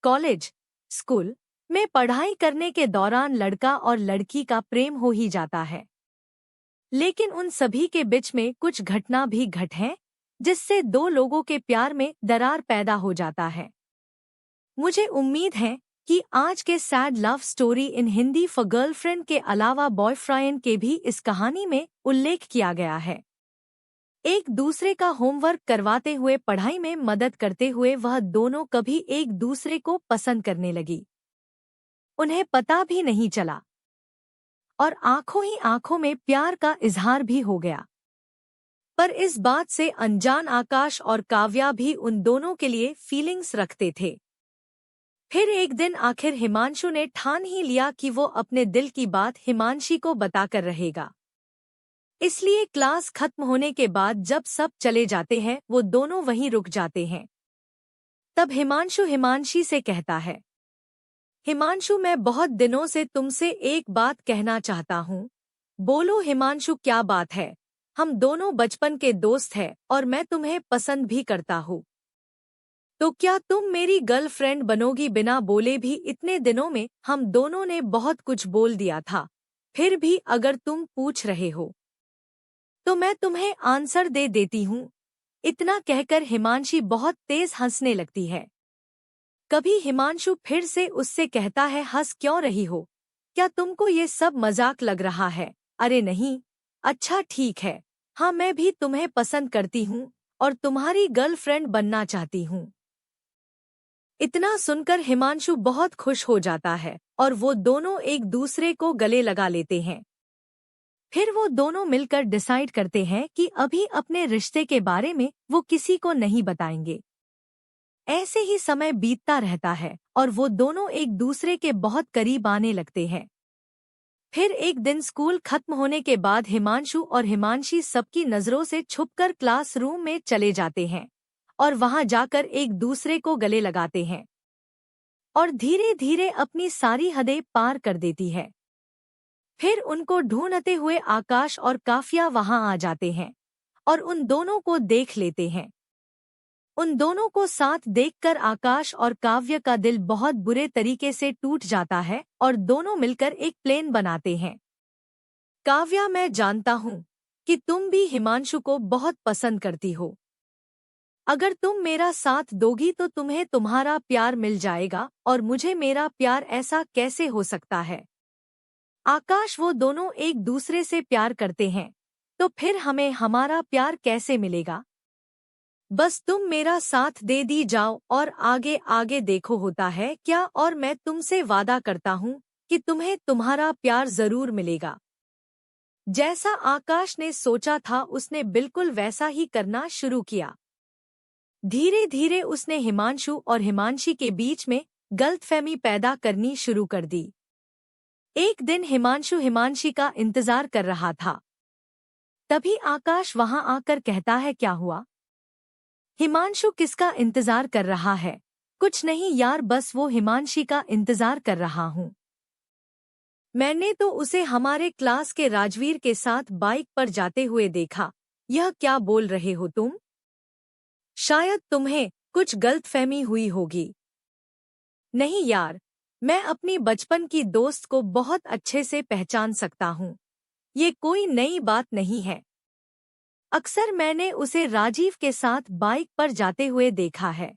College, school में पढ़ाई करने के दौरान लड़का और लड़की का प्रेम हो ही जाता है। लेकिन उन सभी के बीच में कुछ घटना भी घट है जिससे दो लोगों के प्यार में दरार पैदा हो जाता है। मुझे उम्मीद है कि आज के sad love story in Hindi for girlfriend के अलावा बॉयफ्रेंड के भी इस कहानी में उल्लेख किया गया है। एक दूसरे का होमवर्क करवाते हुए, पढ़ाई में मदद करते हुए वह दोनों कभी एक दूसरे को पसंद करने लगी। उन्हें पता भी नहीं चला और आंखों ही आंखों में प्यार का इजहार भी हो गया। पर इस बात से अनजान आकाश और काव्या भी उन दोनों के लिए फीलिंग्स रखते थे। फिर एक दिन आखिर हिमांशु ने ठान ही लिया कि वो अपने दिल की बात हिमांशी को बताकर रहेगा। इसलिए क्लास खत्म होने के बाद जब सब चले जाते हैं, वो दोनों वहीं रुक जाते हैं। तब हिमांशु हिमांशी से कहता है, हिमांशु, मैं बहुत दिनों से तुमसे एक बात कहना चाहता हूँ। बोलो हिमांशु, क्या बात है? हम दोनों बचपन के दोस्त हैं और मैं तुम्हें पसंद भी करता हूँ। तो क्या तुम मेरी गर्लफ्रेंड बनोगी? बिना बोले भी इतने दिनों में हम दोनों ने बहुत कुछ बोल दिया था। फिर भी अगर तुम पूछ रहे हो तो मैं तुम्हें आंसर दे देती हूँ। इतना कहकर हिमांशी बहुत तेज हंसने लगती है। कभी हिमांशु फिर से उससे कहता है, हंस क्यों रही हो? क्या तुमको ये सब मजाक लग रहा है? अरे नहीं। अच्छा ठीक है। हाँ, मैं भी तुम्हें पसंद करती हूँ और तुम्हारी गर्लफ्रेंड बनना चाहती हूँ। इतना सुनकर हिमांशु बहुत खुश हो जाता है और वो दोनों एक दूसरे को गले लगा लेते हैं। फिर वो दोनों मिलकर डिसाइड करते हैं कि अभी अपने रिश्ते के बारे में वो किसी को नहीं बताएंगे। ऐसे ही समय बीतता रहता है और वो दोनों एक दूसरे के बहुत करीब आने लगते हैं। फिर एक दिन स्कूल खत्म होने के बाद हिमांशु और हिमांशी सबकी नजरों से छुपकर क्लासरूम में चले जाते हैं और वहां जाकर एक दूसरे को गले लगाते हैं और धीरे धीरे अपनी सारी हदें पार कर देती है। फिर उनको ढूंढते हुए आकाश और काफिया वहां आ जाते हैं और उन दोनों को देख लेते हैं। उन दोनों को साथ देखकर आकाश और काव्य का दिल बहुत बुरे तरीके से टूट जाता है और दोनों मिलकर एक प्लान बनाते हैं। काव्या, मैं जानता हूँ कि तुम भी हिमांशु को बहुत पसंद करती हो। अगर तुम मेरा साथ दोगी तो तुम्हें तुम्हारा प्यार मिल जाएगा और मुझे मेरा प्यार। ऐसा कैसे हो सकता है आकाश? वो दोनों एक दूसरे से प्यार करते हैं तो फिर हमें हमारा प्यार कैसे मिलेगा? बस तुम मेरा साथ दे दी जाओ और आगे आगे देखो होता है क्या। और मैं तुमसे वादा करता हूँ कि तुम्हें तुम्हारा प्यार जरूर मिलेगा। जैसा आकाश ने सोचा था उसने बिल्कुल वैसा ही करना शुरू किया। धीरे धीरे उसने हिमांशु और हिमांशी के बीच में गलतफहमी पैदा करनी शुरू कर दी। एक दिन हिमांशु हिमांशी का इंतजार कर रहा था। तभी आकाश वहां आकर कहता है, क्या हुआ? हिमांशु किसका इंतजार कर रहा है? कुछ नहीं यार, बस वो हिमांशी का इंतजार कर रहा हूँ। मैंने तो उसे हमारे क्लास के राजवीर के साथ बाइक पर जाते हुए देखा। यह क्या बोल रहे हो तुम? शायद तुम्हें कुछ गलतफहमी हुई होगी। नहीं यार, मैं अपनी बचपन की दोस्त को बहुत अच्छे से पहचान सकता हूँ। ये कोई नई बात नहीं है। अक्सर मैंने उसे राजीव के साथ बाइक पर जाते हुए देखा है।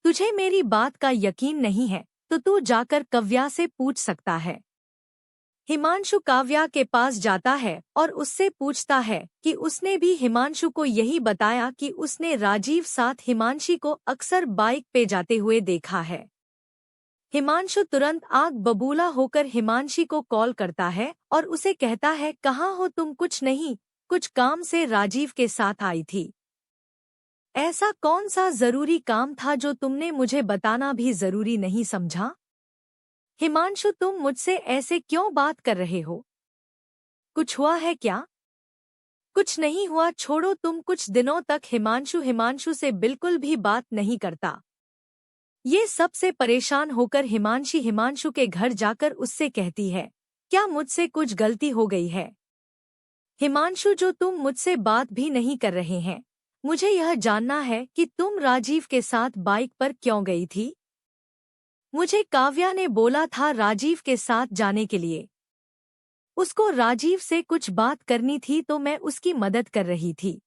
तुझे मेरी बात का यकीन नहीं है तो तू जाकर काव्या से पूछ सकता है। हिमांशु काव्या के पास जाता है और उससे पूछता है कि उसने भी हिमांशु को यही बताया कि उसने राजीव साथ हिमांशी को अक्सर बाइक पे जाते हुए देखा है। हिमांशु तुरंत आग बबूला होकर हिमांशी को कॉल करता है और उसे कहता है, कहाँ हो तुम? कुछ नहीं, कुछ काम से राजीव के साथ आई थी। ऐसा कौन सा जरूरी काम था जो तुमने मुझे बताना भी जरूरी नहीं समझा? हिमांशु, तुम मुझसे ऐसे क्यों बात कर रहे हो? कुछ हुआ है क्या? कुछ नहीं हुआ, छोड़ो तुम। कुछ दिनों तक हिमांशु से बिल्कुल भी बात नहीं करता। ये सबसे परेशान होकर हिमांशी हिमांशु के घर जाकर उससे कहती है, क्या मुझसे कुछ गलती हो गई है? हिमांशु, जो तुम मुझसे बात भी नहीं कर रहे हैं, मुझे यह जानना है कि तुम राजीव के साथ बाइक पर क्यों गई थी? मुझे काव्या ने बोला था राजीव के साथ जाने के लिए। उसको राजीव से कुछ बात करनी थी तो मैं उसकी मदद कर रही थी।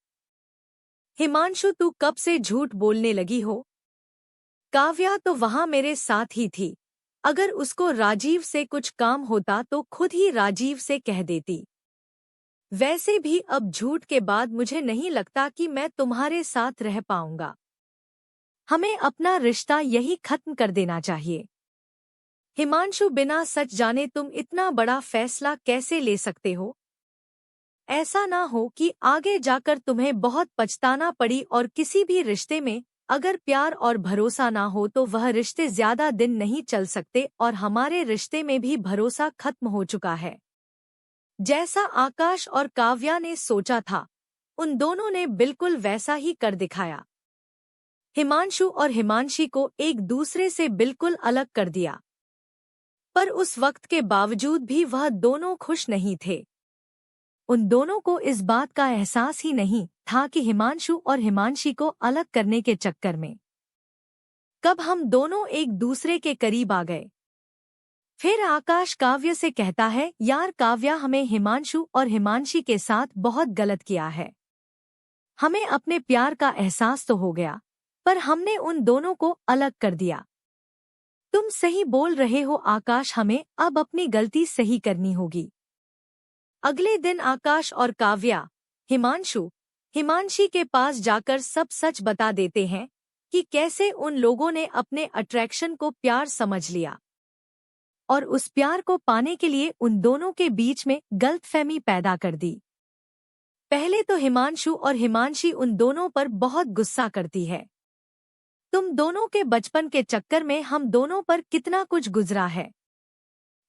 हिमांशु, तू कब से झूठ बोलने लगी हो? काव्या तो वहां मेरे साथ ही थी। अगर उसको राजीव से कुछ काम होता तो खुद ही राजीव से कह देती। वैसे भी अब झूठ के बाद मुझे नहीं लगता कि मैं तुम्हारे साथ रह पाऊंगा। हमें अपना रिश्ता यही खत्म कर देना चाहिए। हिमांशु, बिना सच जाने तुम इतना बड़ा फैसला कैसे ले सकते हो? ऐसा ना हो कि आगे जाकर तुम्हें बहुत पछताना पड़ी। और किसी भी रिश्ते में अगर प्यार और भरोसा ना हो तो वह रिश्ते ज्यादा दिन नहीं चल सकते, और हमारे रिश्ते में भी भरोसा खत्म हो चुका है। जैसा आकाश और काव्या ने सोचा था, उन दोनों ने बिल्कुल वैसा ही कर दिखाया। हिमांशु और हिमांशी को एक दूसरे से बिल्कुल अलग कर दिया। पर उस वक्त के बावजूद भी वह दोनों खुश नहीं थे। उन दोनों को इस बात का एहसास ही नहीं था कि हिमांशु और हिमांशी को अलग करने के चक्कर में कब हम दोनों एक दूसरे के करीब आ गए। फिर आकाश काव्य से कहता है, यार काव्या, हमें हिमांशु और हिमांशी के साथ बहुत गलत किया है। हमें अपने प्यार का एहसास तो हो गया, पर हमने उन दोनों को अलग कर दिया। तुम सही बोल रहे हो आकाश, हमें अब अपनी गलती सही करनी होगी। अगले दिन आकाश और काव्या हिमांशु हिमांशी के पास जाकर सब सच बता देते हैं कि कैसे उन लोगों ने अपने अट्रैक्शन को प्यार समझ लिया, और उस प्यार को पाने के लिए उन दोनों के बीच में गलतफहमी पैदा कर दी। पहले तो हिमांशु और हिमांशी उन दोनों पर बहुत गुस्सा करती है। तुम दोनों के बचपन के चक्कर में हम दोनों पर कितना कुछ गुजरा है।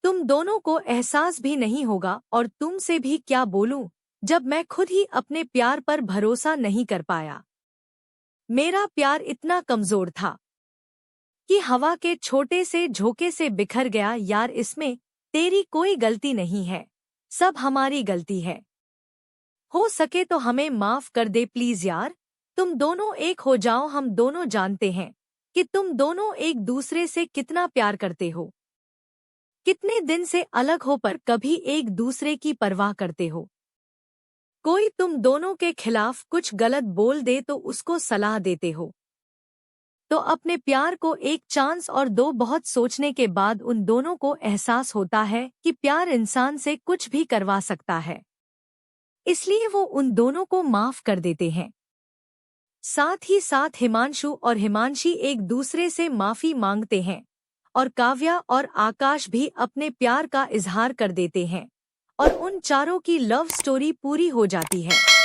तुम दोनों को एहसास भी नहीं होगा, और तुमसे भी क्या बोलूं जब मैं खुद ही अपने प्यार पर भरोसा नहीं कर पाया। मेरा प्यार इतना कमजोर था कि हवा के छोटे से झोंके से बिखर गया। यार, इसमें तेरी कोई गलती नहीं है, सब हमारी गलती है। हो सके तो हमें माफ कर दे प्लीज यार। तुम दोनों एक हो जाओ। हम दोनों जानते हैं कि तुम दोनों एक दूसरे से कितना प्यार करते हो। कितने दिन से अलग हो पर कभी एक दूसरे की परवाह करते हो। कोई तुम दोनों के खिलाफ कुछ गलत बोल दे तो उसको सलाह देते हो। तो अपने प्यार को एक चांस और दो। बहुत सोचने के बाद उन दोनों को एहसास होता है कि प्यार इंसान से कुछ भी करवा सकता है, इसलिए वो उन दोनों को माफ कर देते हैं। साथ ही साथ हिमांशु और हिमांशी एक दूसरे से माफी मांगते हैं, और काव्या और आकाश भी अपने प्यार का इजहार कर देते हैं, और उन चारों की लव स्टोरी पूरी हो जाती है।